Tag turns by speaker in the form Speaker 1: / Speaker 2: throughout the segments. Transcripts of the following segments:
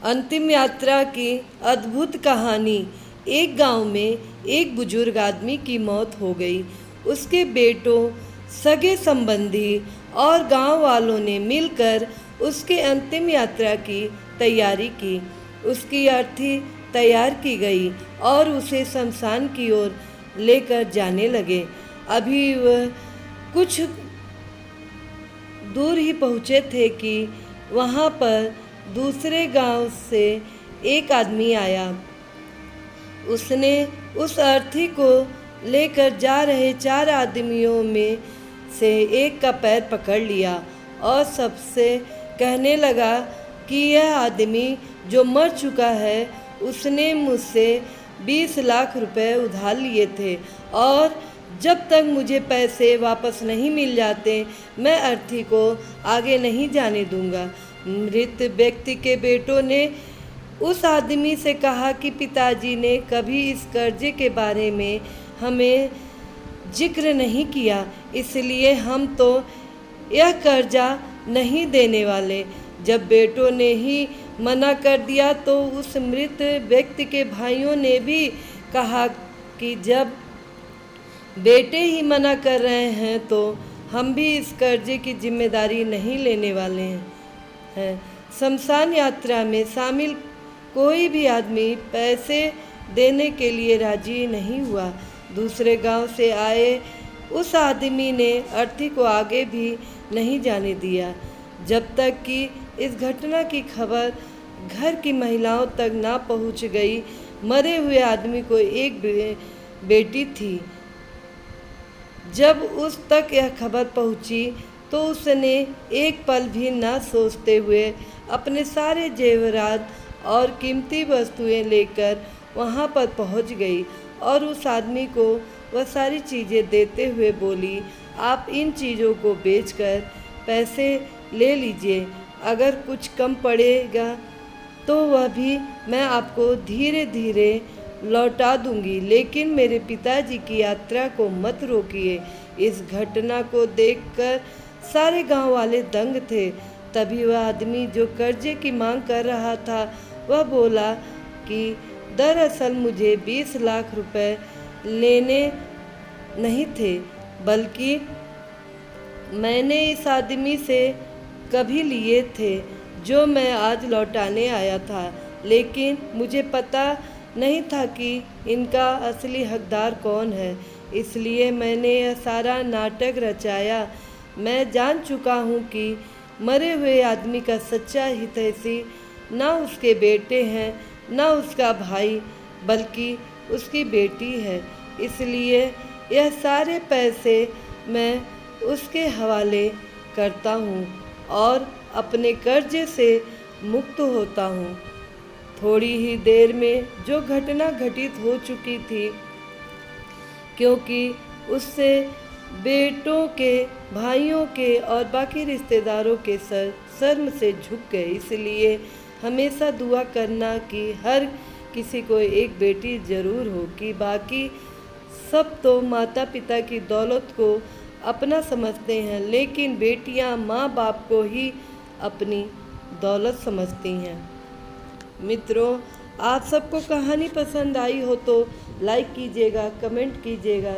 Speaker 1: अंतिम यात्रा की अद्भुत कहानी। एक गांव में एक बुजुर्ग आदमी की मौत हो गई। उसके बेटों, सगे संबंधी और गांव वालों ने मिलकर उसके अंतिम यात्रा की तैयारी की। उसकी अर्थी तैयार की गई और उसे शमशान की ओर लेकर जाने लगे। अभी वह कुछ दूर ही पहुँचे थे कि वहाँ पर दूसरे गांव से एक आदमी आया। उसने उस अर्थी को लेकर जा रहे 4 आदमियों में से एक का पैर पकड़ लिया और सबसे कहने लगा कि यह आदमी जो मर चुका है, उसने मुझसे 20 लाख रुपए उधार लिए थे और जब तक मुझे पैसे वापस नहीं मिल जाते, मैं अर्थी को आगे नहीं जाने दूंगा। मृत व्यक्ति के बेटों ने उस आदमी से कहा कि पिताजी ने कभी इस कर्जे के बारे में हमें जिक्र नहीं किया, इसलिए हम तो यह कर्जा नहीं देने वाले। जब बेटों ने ही मना कर दिया तो उस मृत व्यक्ति के भाइयों ने भी कहा कि जब बेटे ही मना कर रहे हैं तो हम भी इस कर्जे की जिम्मेदारी नहीं लेने वाले हैं। शमशान यात्रा में शामिल कोई भी आदमी पैसे देने के लिए राजी नहीं हुआ। दूसरे गांव से आए उस आदमी ने अर्थी को आगे भी नहीं जाने दिया जब तक कि इस घटना की खबर घर की महिलाओं तक ना पहुंच गई। मरे हुए आदमी को एक बेटी थी। जब उस तक यह खबर पहुंची तो उसने एक पल भी ना सोचते हुए अपने सारे जेवरात और कीमती वस्तुएं लेकर वहां पर पहुंच गई और उस आदमी को वह सारी चीज़ें देते हुए बोली, आप इन चीज़ों को बेचकर पैसे ले लीजिए। अगर कुछ कम पड़ेगा तो वह भी मैं आपको धीरे धीरे लौटा दूंगी, लेकिन मेरे पिताजी की यात्रा को मत रोकिए। इस घटना को देखकर सारे गांव वाले दंग थे। तभी वह आदमी जो कर्जे की मांग कर रहा था, वह बोला कि दरअसल मुझे 20 लाख रुपए लेने नहीं थे, बल्कि मैंने इस आदमी से कभी लिए थे जो मैं आज लौटाने आया था, लेकिन मुझे पता नहीं था कि इनका असली हकदार कौन है, इसलिए मैंने यह सारा नाटक रचाया। मैं जान चुका हूँ कि मरे हुए आदमी का सच्चा हितैषी ना उसके बेटे हैं ना उसका भाई, बल्कि उसकी बेटी है। इसलिए यह सारे पैसे मैं उसके हवाले करता हूँ और अपने कर्जे से मुक्त होता हूँ। थोड़ी ही देर में जो घटना घटित हो चुकी थी, क्योंकि उससे बेटों के, भाइयों के और बाकी रिश्तेदारों के सर शर्म से झुक गए। इसलिए हमेशा दुआ करना कि हर किसी को एक बेटी ज़रूर हो, कि बाकी सब तो माता पिता की दौलत को अपना समझते हैं, लेकिन बेटियां माँ बाप को ही अपनी दौलत समझती हैं। मित्रों, आप सबको कहानी पसंद आई हो तो लाइक कीजिएगा, कमेंट कीजिएगा,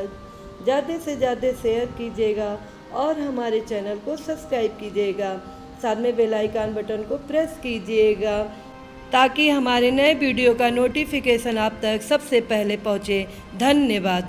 Speaker 1: ज़्यादा से ज़्यादा शेयर कीजिएगा और हमारे चैनल को सब्सक्राइब कीजिएगा। साथ में बेल आइकन बटन को प्रेस कीजिएगा ताकि हमारे नए वीडियो का नोटिफिकेशन आप तक सबसे पहले पहुँचे। धन्यवाद।